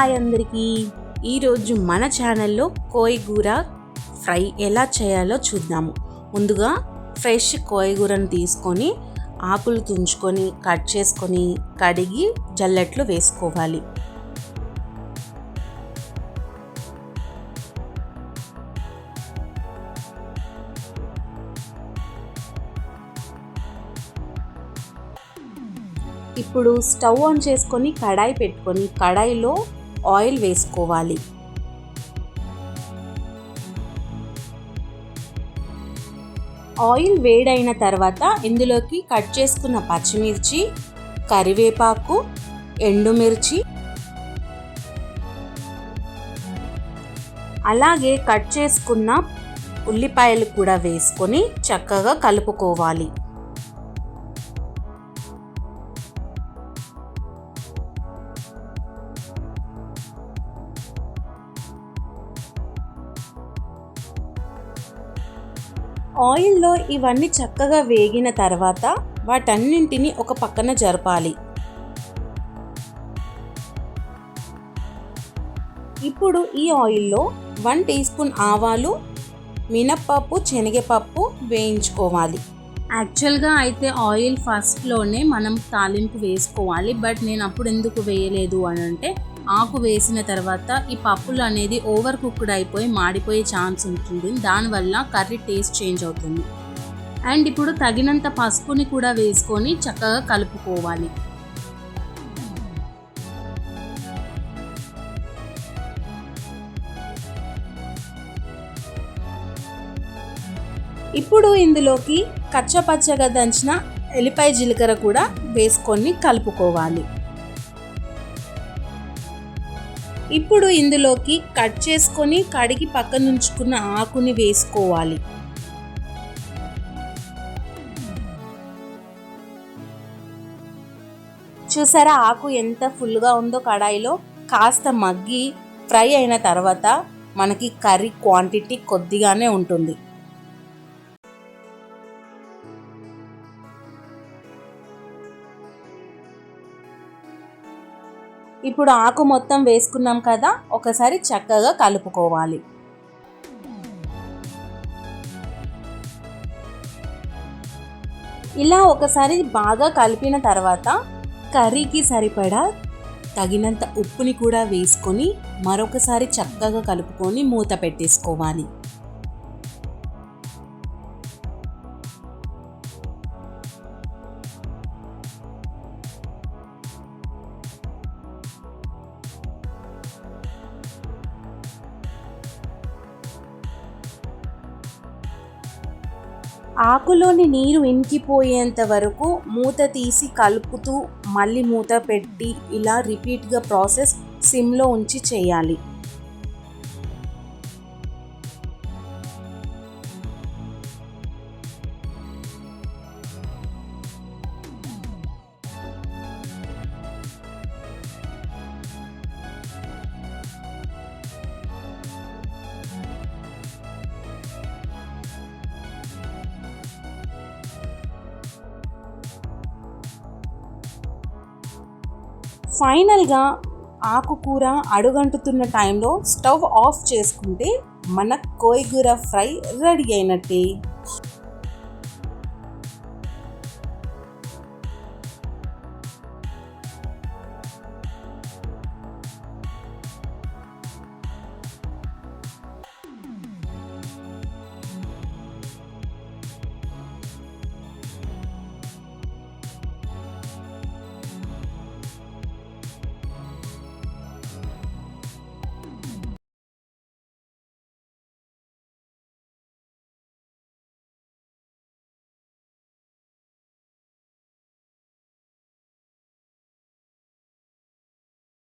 Hi అందరికీ. ఈరోజు మన ఛానల్లో కోయిగూర ఫ్రై ఎలా చేయాలో చూద్దాము. ముందుగా ఫ్రెష్ కోయిగూరను తీసుకొని ఆకులు తుంచుకొని కట్ చేసుకొని కడిగి జల్లెట్లో వేసుకోవాలి. ఇప్పుడు స్టవ్ ఆన్ చేసుకొని కడాయి పెట్టుకొని కడాయిలో ఆయిల్ వేసుకోవాలి. ఆయిల్ వేడైన తర్వాత ఇందులోకి కట్ చేసుకున్న పచ్చిమిర్చి, కరివేపాకు, ఎండుమిర్చి, అలాగే కట్ చేసుకున్న ఉల్లిపాయలు కూడా వేసుకొని చక్కగా కలుపుకోవాలి. ఆయిల్లో ఇవన్నీ చక్కగా వేగిన తర్వాత వాటన్నింటిని ఒక పక్కన జరపాలి. ఇప్పుడు ఈ ఆయిల్లో 1 టీ స్పూన్ ఆవాలు, మినప్పప్పు, శనగపప్పు వేయించుకోవాలి. యాక్చువల్గా అయితే ఆయిల్ ఫస్ట్లోనే మనం తాలింపు వేసుకోవాలి. బట్ నేను అప్పుడు ఎందుకు వేయలేదు అని అంటే ఆకు వేసిన తర్వాత ఈ పప్పులు అనేది ఓవర్ కుక్డ్ అయిపోయి మాడిపోయే ఛాన్స్ ఉంటుంది. దానివల్ల కర్రీ టేస్ట్ చేంజ్ అవుతుంది. అండ్ ఇప్పుడు తగినంత పసుపుని కూడా వేసుకొని చక్కగా కలుపుకోవాలి. ఇప్పుడు ఇందులోకి కచ్చపచ్చగా దంచిన ఎల్లిపాయ జీలకర్ర కూడా వేసుకొని కలుపుకోవాలి. ఇప్పుడు ఇందులోకి కట్ చేసుకొని కడిగి పక్కన ఉంచుకున్న ఆకుని వేసుకోవాలి. చూసారా ఆకు ఎంత ఫుల్గా ఉందో కడాయిలో. కాస్త మగ్గి ఫ్రై అయిన తర్వాత మనకి కర్రీ క్వాంటిటీ కొద్దిగానే ఉంటుంది. ఇప్పుడు ఆకు మొత్తం వేసుకున్నాం కదా, ఒకసారి చక్కగా కలుపుకోవాలి. ఇలా ఒకసారి బాగా కలిపిన తర్వాత కర్రీకి సరిపడా తగినంత ఉప్పుని కూడా వేసుకొని మరొకసారి చక్కగా కలుపుకొని మూత పెట్టేసుకోవాలి. ఆకులోని నీరు ఇంకిపోయేంత వరకు మూత తీసి కలుపుతూ మళ్ళీ మూత పెట్టి ఇలా రిపీట్గా ప్రాసెస్ సిమ్లో ఉంచి చేయాలి. ఫైనల్గా ఆకుకూర అడుగంటుతున్న టైంలో స్టవ్ ఆఫ్ చేసుకుంటే మన కోయిగూర ఫ్రై రెడీ అయినట్టే.